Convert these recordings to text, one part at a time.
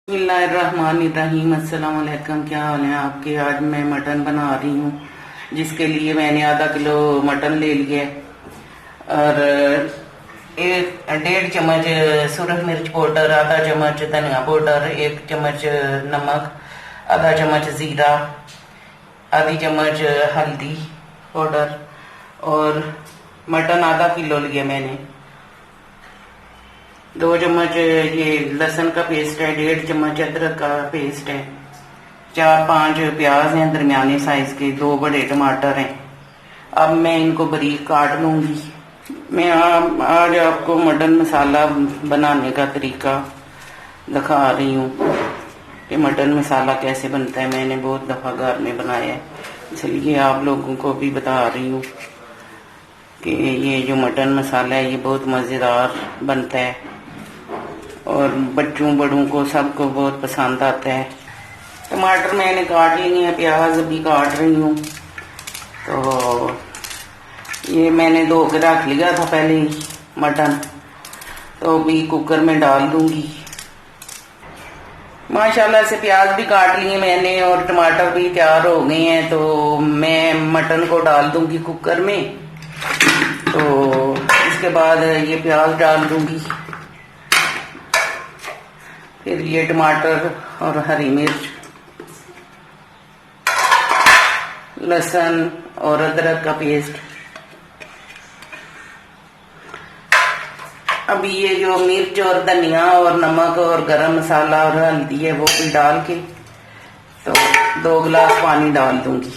बिस्मिल्लाहिर्रहमानिर्रहीम। अस्सलाम वालेकुम। क्या हाल है आपके। आज मैं मटन बना रही हूँ, जिसके लिए मैंने आधा किलो मटन ले लिया और 1.5 चम्मच सुरख मिर्च पाउडर, आधा चम्मच धनिया पाउडर, 1 चम्मच नमक, आधा चम्मच जीरा, आधी चम्मच हल्दी पाउडर और मटन आधा किलो लिया मैंने। 2 चम्मच ये लहसुन का पेस्ट है, 1.5 चम्मच अदरक का पेस्ट है, 4-5 प्याज हैं दरमियाने साइज के, 2 बड़े टमाटर हैं। अब मैं इनको बारीक काट लूंगी। मैं आज आपको मटन मसाला बनाने का तरीका दिखा रही हूँ कि मटन मसाला कैसे बनता है। मैंने बहुत दफ़ा घर में बनाया है, इसलिए आप लोगों को भी बता रही हूँ कि ये जो मटन मसाला है ये बहुत मज़ेदार बनता है और बच्चों बड़ों को सबको बहुत पसंद आता है। टमाटर मैंने काट लिए हैं, प्याज भी काट रही हूँ। तो ये मैंने धो के रख लिया था पहले ही मटन, तो अभी कुकर में डाल दूंगी। माशाल्लाह से प्याज भी काट लिए मैंने और टमाटर भी तैयार हो गए हैं, तो मैं मटन को डाल दूंगी कुकर में। तो इसके बाद ये प्याज डाल दूंगी, फिर ये टमाटर और हरी मिर्च, लहसुन और अदरक का पेस्ट। अभी ये जो मिर्च और धनिया और नमक और गरम मसाला और हल्दी है वो भी डाल के तो 2 गिलास पानी डाल दूंगी।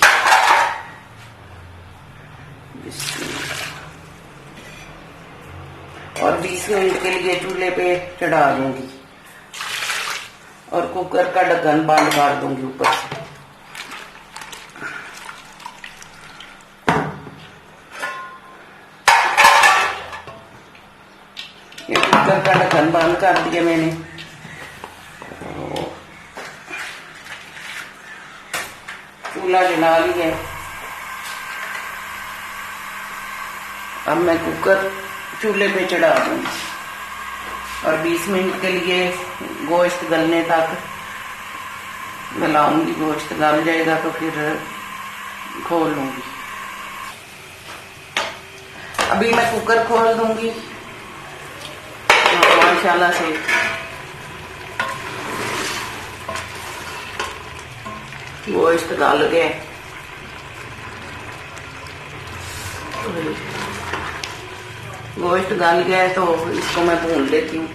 और 20 मिनट के लिए चूल्हे पे चढ़ा दूंगी और कुकर का ढक्कन बंद कर दूंगी ऊपर से। ये कुकर का ढक्कन बंद कर दिया मैंने। चूल्हा जला लिया। अब मैं कुकर चूल्हे पे चढ़ा दूंगी और 20 मिनट के लिए गोश्त गलने तक गलाऊंगी। गोश्त गल जाएगा तो फिर खोल लूंगी। अभी मैं कुकर खोल दूंगी। माशाल्लाह से गोश्त गल गया। गोश्त गल गया तो इसको मैं भून लेती हूँ।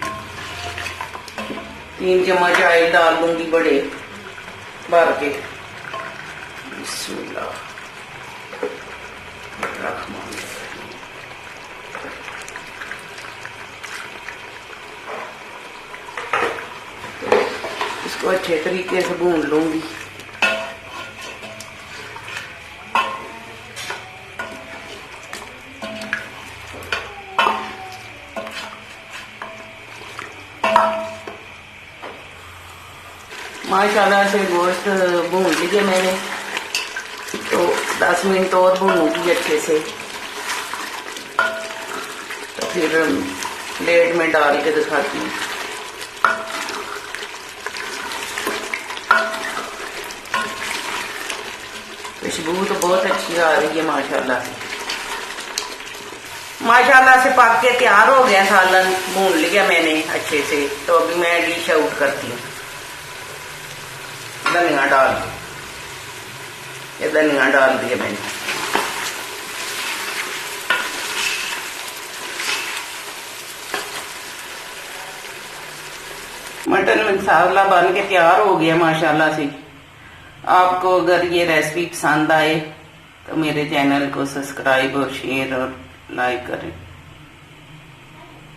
3 चम्मच ऑयल डाल दूंगी बड़े भर के। बिस्मिल्लाह। इसको अच्छे तरीके से भून लूंगी। माशाल्लाह से गोश्त भून लिए मैंने, तो 10 मिनट और भूनूंगी अच्छे से। तो फिर प्लेट में डाल के दिखाती हूँ। खुशबू तो बहुत अच्छी आ रही है माशाल्लाह से। माशाल्लाह से पक के तैयार हो गया सालन। भून लिया मैंने अच्छे से। तो अभी मैं डिश आउट करती हूँ। धनिया डाल ये धनिया डाल दिया मैंने। मटन मसाला बन के तैयार हो गया माशाल्लाह से। आपको अगर ये रेसिपी पसंद आए तो मेरे चैनल को सब्सक्राइब और शेयर और लाइक करें।